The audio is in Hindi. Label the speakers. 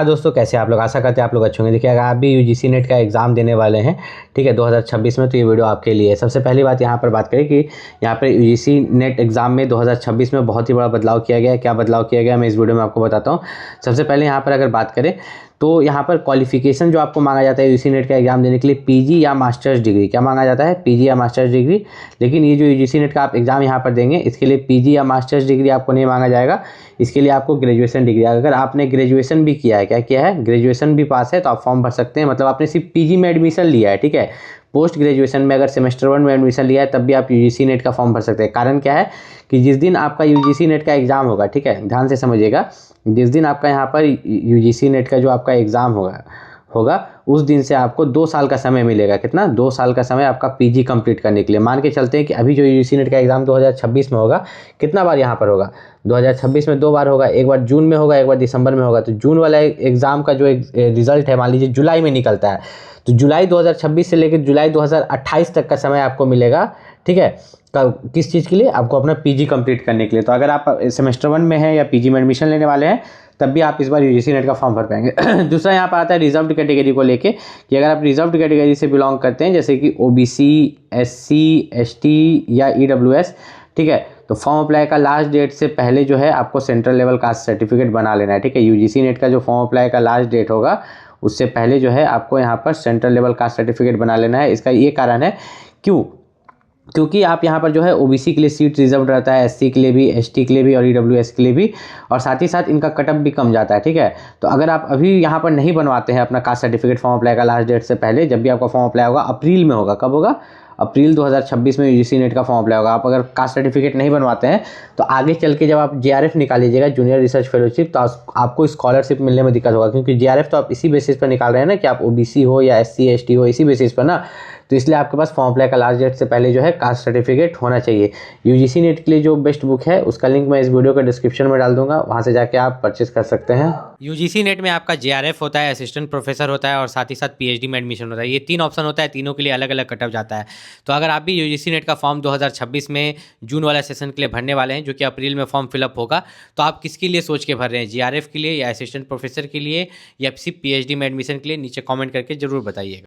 Speaker 1: हाँ दोस्तों, कैसे आप लोग? आशा करते हैं आप लोग अच्छे होंगे। देखिए, अगर आप भी यूजीसी नेट का एग्ज़ाम देने वाले हैं, ठीक है, 2026 में, तो ये वीडियो आपके लिए है। सबसे पहली बात यहाँ पर बात करें कि यहाँ पर यूजीसी नेट एग्ज़ाम में 2026 में बहुत ही बड़ा बदलाव किया गया है। क्या बदलाव किया गया है मैं इस वीडियो में आपको बताता हूँ। सबसे पहले यहाँ पर अगर बात करें तो यहाँ पर क्वालिफिकेशन जो आपको मांगा जाता है यूजीसी नेट का एग्ज़ाम देने के लिए, पीजी या मास्टर्स डिग्री। क्या मांगा जाता है? पीजी या मास्टर्स डिग्री। लेकिन ये जो यूजीसी नेट का आप एग्ज़ाम यहाँ पर देंगे, इसके लिए पीजी या मास्टर्स डिग्री आपको नहीं मांगा जाएगा। इसके लिए आपको ग्रेजुएशन डिग्री, अगर आपने ग्रेजुएशन भी किया है, क्या किया है, ग्रेजुएशन भी पास है, तो आप फॉर्म भर सकते हैं। मतलब आपने सिर्फ पीजी में एडमिशन लिया है, ठीक है, पोस्ट ग्रेजुएशन में अगर सेमेस्टर 1 में एडमिशन लिया है, तब भी आप यूजीसी नेट का फॉर्म भर सकते हैं। कारण क्या है कि जिस दिन आपका यूजीसी नेट का एग्ज़ाम होगा, ठीक है, ध्यान से समझिएगा, जिस दिन आपका यहाँ पर यूजीसी नेट का जो आपका एग्ज़ाम होगा उस दिन से आपको 2 साल का समय मिलेगा। कितना? 2 साल का समय आपका पीजी कंप्लीट करने के लिए। मान के चलते हैं कि अभी जो यूजीसी नेट का एग्ज़ाम 2026 में होगा, कितना बार यहाँ पर होगा? 2026 में 2 बार होगा। एक बार जून में होगा, एक बार दिसंबर में होगा। तो जून वाला एग्ज़ाम का जो रिज़ल्ट है, मान लीजिए जुलाई में निकलता है, तो जुलाई 2026 से लेकर जुलाई 2028 तक का समय आपको मिलेगा, ठीक है, किस चीज़ के लिए? आपको अपना पीजी कंप्लीट करने के लिए। तो अगर आप सेमेस्टर 1 में हैं या पीजी में एडमिशन लेने वाले हैं, तब भी आप इस बार यूजीसी नेट का फॉर्म भर पाएंगे। दूसरा यहाँ पर आता है रिजर्व्ड कैटेगरी को लेके, कि अगर आप रिजर्व्ड कैटेगरी से बिलोंग करते हैं, जैसे कि ओबीसी, एससी, एसटी या ईडब्ल्यूएस, ठीक है, तो फॉर्म अप्लाई का लास्ट डेट से पहले जो है आपको सेंट्रल लेवल कास्ट सर्टिफिकेट बना लेना है, ठीक है। यूजीसी नेट का जो फॉर्म अप्लाई का लास्ट डेट होगा, उससे पहले जो है आपको यहाँ पर सेंट्रल लेवल कास्ट सर्टिफिकेट बना लेना है। इसका ये कारण है, क्योंकि आप यहाँ पर जो है ओबीसी के लिए सीट रिजर्व रहता है, एससी के लिए भी, एसटी के लिए भी और ईडब्ल्यूएस के लिए भी, और साथ ही साथ इनका कटअप भी कम जाता है, ठीक है। तो अगर आप अभी यहाँ पर नहीं बनवाते हैं अपना कास्ट सर्टिफिकेट फॉर्म अप्लाई का लास्ट डेट से पहले, जब भी आपका फॉर्म अप्लाई होगा अप्रैल में होगा, कब होगा? अप्रैल 2026 में यूजीसी नेट का फॉर्म अप्लाई होगा। आप अगर कास्ट सर्टिफिकेट नहीं बनवाते हैं, तो आगे चल के जब आप जेआरएफ निकाल लीजिएगा, जूनियर रिसर्च फेलोशिप, तो आपको स्कॉलरशिप मिलने में दिक्कत होगा, क्योंकि जेआरएफ तो आप इसी बेसिस पर निकाल रहे हैं ना, कि आप ओबीसी हो या एससी एसटी हो, इसी बेसिस पर ना। तो इसलिए आपके पास फॉर्म अप्लाई का लास्ट डेट से पहले जो है कास्ट सर्टिफिकेट होना चाहिए। यूजीसी नेट के लिए जो बेस्ट बुक है, उसका लिंक मैं इस वीडियो के डिस्क्रिप्शन में डाल दूंगा, वहाँ से जाके आप परचेस कर सकते हैं।
Speaker 2: यूजीसी नेट में आपका जेआरएफ होता है, असिस्टेंट प्रोफेसर होता है और साथ ही साथ पीएचडी में एडमिशन होता है। ये 3 ऑप्शन होता है, तीनों के लिए अलग अलग कटअप जाता है। तो अगर आप भी यूजीसी नेट का फॉर्म 2026 में जून वाला सेशन के लिए भरने वाले हैं, जो कि अप्रैल में फॉर्म फिलअप होगा, तो आप किसके लिए सोच के भर रहे हैं? जेआरएफ के लिए या असिस्टेंट प्रोफेसर के लिए या सिर्फ पीएचडी में एडमिशन के लिए? नीचे कॉमेंट करके जरूर बताइएगा।